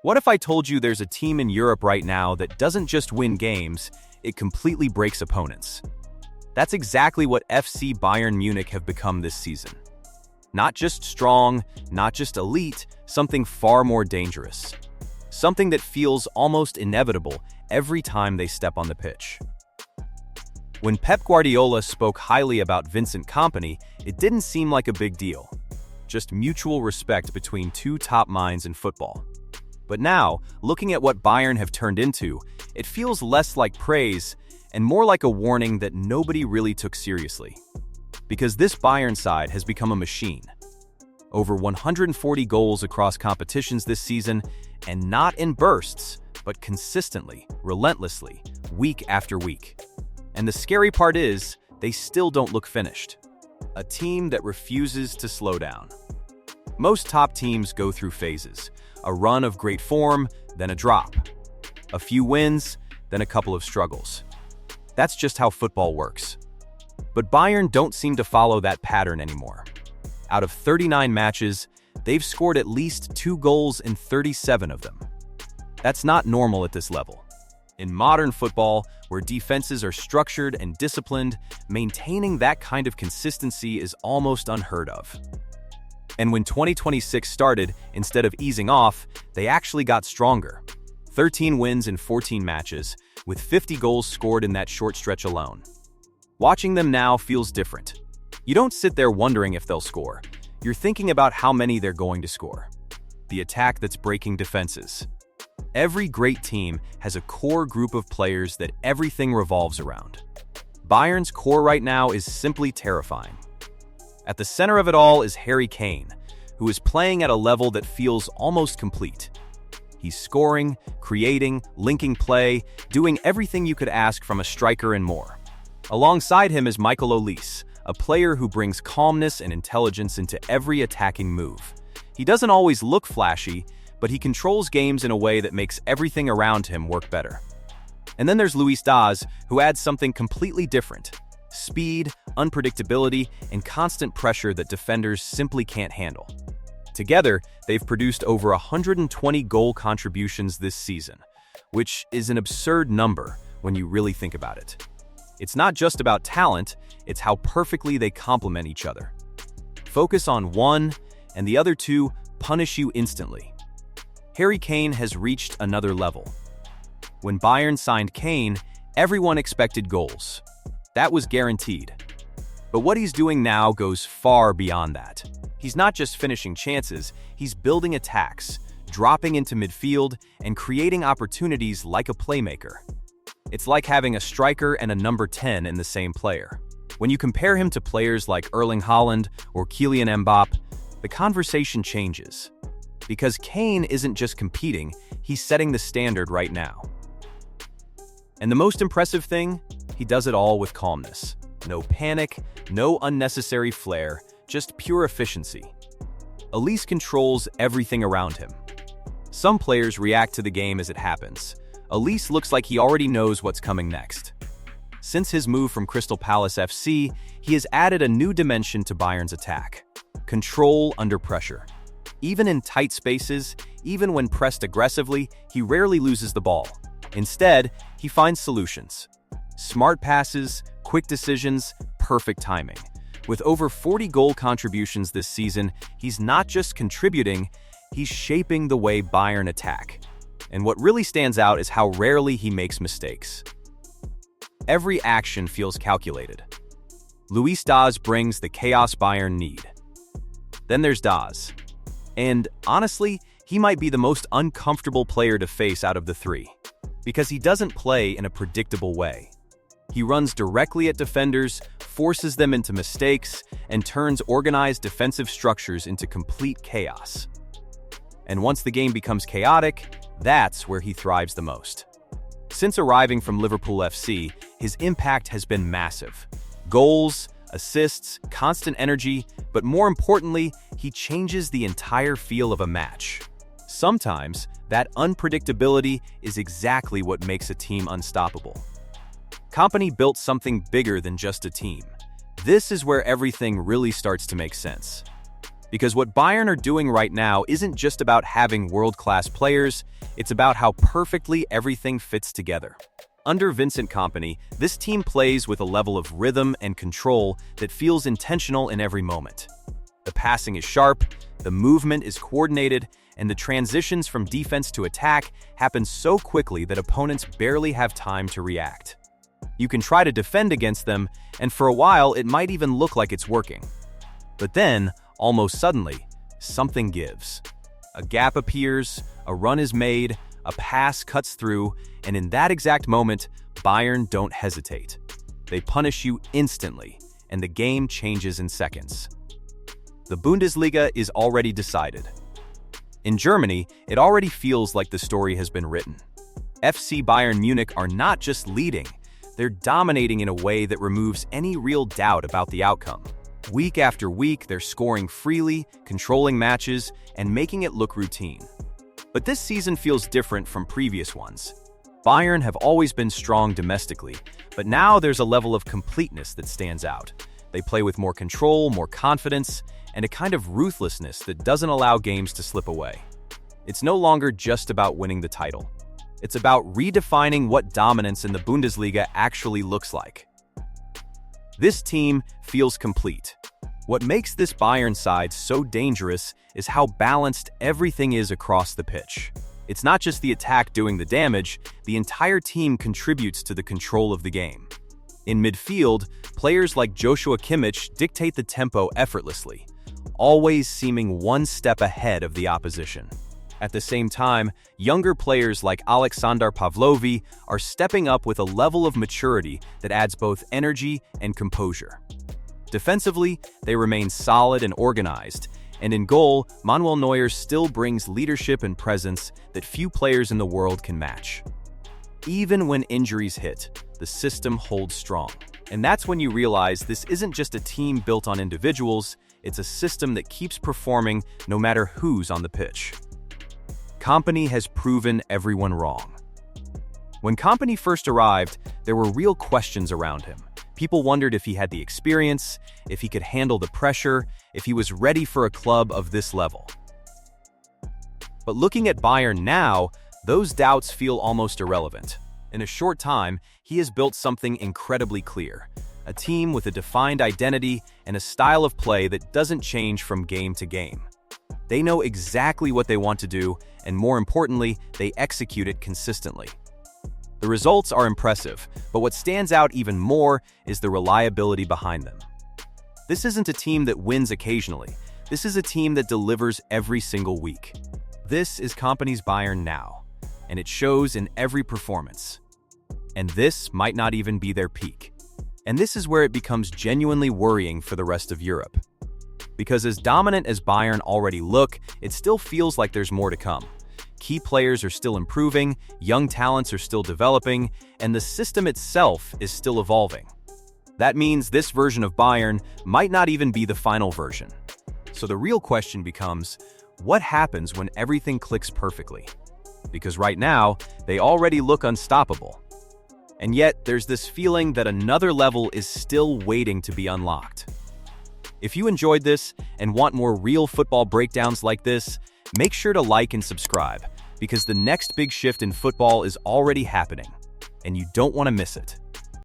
What if I told you there's a team in Europe right now that doesn't just win games, it completely breaks opponents? That's exactly what FC Bayern Munich have become this season. Not just strong, not just elite, something far more dangerous. Something that feels almost inevitable every time they step on the pitch. When Pep Guardiola spoke highly about Vincent Kompany, it didn't seem like a big deal. Just mutual respect between two top minds in football. But now, looking at what Bayern have turned into, it feels less like praise and more like a warning that nobody really took seriously. Because this Bayern side has become a machine. Over 140 goals across competitions this season, and not in bursts, but consistently, relentlessly, week after week. And the scary part is, they still don't look finished. A team that refuses to slow down. Most top teams go through phases. A run of great form, then a drop. A few wins, then a couple of struggles. That's just how football works. But Bayern don't seem to follow that pattern anymore. Out of 39 matches, they've scored at least 2 goals in 37 of them. That's not normal at this level. In modern football, where defenses are structured and disciplined, maintaining that kind of consistency is almost unheard of. And when 2026 started, instead of easing off, they actually got stronger. 13 wins in 14 matches, with 50 goals scored in that short stretch alone. Watching them now feels different. You don't sit there wondering if they'll score. You're thinking about how many they're going to score. The attack that's breaking defenses. Every great team has a core group of players that everything revolves around. Bayern's core right now is simply terrifying. At the center of it all is Harry Kane, who is playing at a level that feels almost complete. He's scoring, creating, linking play, doing everything you could ask from a striker and more. Alongside him is Michael Olise, a player who brings calmness and intelligence into every attacking move. He doesn't always look flashy, but he controls games in a way that makes everything around him work better. And then there's Luis Díaz, who adds something completely different. Speed, unpredictability, and constant pressure that defenders simply can't handle. Together, they've produced over 120 goal contributions this season, which is an absurd number when you really think about it. It's not just about talent, it's how perfectly they complement each other. Focus on one, and the other two punish you instantly. Harry Kane has reached another level. When Bayern signed Kane, everyone expected goals. That was guaranteed. But what he's doing now goes far beyond that. He's not just finishing chances, he's building attacks, dropping into midfield, and creating opportunities like a playmaker. It's like having a striker and a number 10 in the same player. When you compare him to players like Erling Haaland or Kylian Mbappé, the conversation changes. Because Kane isn't just competing, he's setting the standard right now. And the most impressive thing? He does it all with calmness. No panic, no unnecessary flair, just pure efficiency. Olise controls everything around him. Some players react to the game as it happens. Olise looks like he already knows what's coming next. Since his move from Crystal Palace FC, he has added a new dimension to Bayern's attack. Control under pressure. Even in tight spaces, even when pressed aggressively, he rarely loses the ball. Instead, he finds solutions. Smart passes, quick decisions, perfect timing. With over 40 goal contributions this season, he's not just contributing, he's shaping the way Bayern attack. And what really stands out is how rarely he makes mistakes. Every action feels calculated. Luis Díaz brings the chaos Bayern need. Then there's Díaz. And honestly, he might be the most uncomfortable player to face out of the three. Because he doesn't play in a predictable way. He runs directly at defenders, forces them into mistakes, and turns organized defensive structures into complete chaos. And once the game becomes chaotic, that's where he thrives the most. Since arriving from Liverpool FC, his impact has been massive. Goals, assists, constant energy, but more importantly, he changes the entire feel of a match. Sometimes, that unpredictability is exactly what makes a team unstoppable. Kompany built something bigger than just a team. This is where everything really starts to make sense. Because what Bayern are doing right now isn't just about having world-class players, it's about how perfectly everything fits together. Under Vincent Kompany, this team plays with a level of rhythm and control that feels intentional in every moment. The passing is sharp, the movement is coordinated, and the transitions from defense to attack happen so quickly that opponents barely have time to react. You can try to defend against them, and for a while it might even look like it's working. But then, almost suddenly, something gives. A gap appears, a run is made, a pass cuts through, and in that exact moment, Bayern don't hesitate. They punish you instantly, and the game changes in seconds. The Bundesliga is already decided. In Germany, it already feels like the story has been written. FC Bayern Munich are not just leading, they're dominating in a way that removes any real doubt about the outcome. Week after week, they're scoring freely, controlling matches, and making it look routine. But this season feels different from previous ones. Bayern have always been strong domestically, but now there's a level of completeness that stands out. They play with more control, more confidence, and a kind of ruthlessness that doesn't allow games to slip away. It's no longer just about winning the title. It's about redefining what dominance in the Bundesliga actually looks like. This team feels complete. What makes this Bayern side so dangerous is how balanced everything is across the pitch. It's not just the attack doing the damage, the entire team contributes to the control of the game. In midfield, players like Joshua Kimmich dictate the tempo effortlessly, always seeming one step ahead of the opposition. At the same time, younger players like Aleksandar Pavlovi are stepping up with a level of maturity that adds both energy and composure. Defensively, they remain solid and organized, and in goal, Manuel Neuer still brings leadership and presence that few players in the world can match. Even when injuries hit, the system holds strong. And that's when you realize this isn't just a team built on individuals, it's a system that keeps performing no matter who's on the pitch. Kompany has proven everyone wrong. When Kompany first arrived, there were real questions around him. People wondered if he had the experience, if he could handle the pressure, if he was ready for a club of this level. But looking at Bayern now, those doubts feel almost irrelevant. In a short time, he has built something incredibly clear. A team with a defined identity and a style of play that doesn't change from game to game. They know exactly what they want to do, and more importantly, they execute it consistently. The results are impressive, but what stands out even more is the reliability behind them. This isn't a team that wins occasionally. This is a team that delivers every single week. This is Kompany's Bayern now, and it shows in every performance. And this might not even be their peak. And this is where it becomes genuinely worrying for the rest of Europe. Because as dominant as Bayern already look, it still feels like there's more to come. Key players are still improving, young talents are still developing, and the system itself is still evolving. That means this version of Bayern might not even be the final version. So the real question becomes, what happens when everything clicks perfectly? Because right now, they already look unstoppable. And yet, there's this feeling that another level is still waiting to be unlocked. If you enjoyed this and want more real football breakdowns like this, make sure to like and subscribe, because the next big shift in football is already happening, and you don't want to miss it.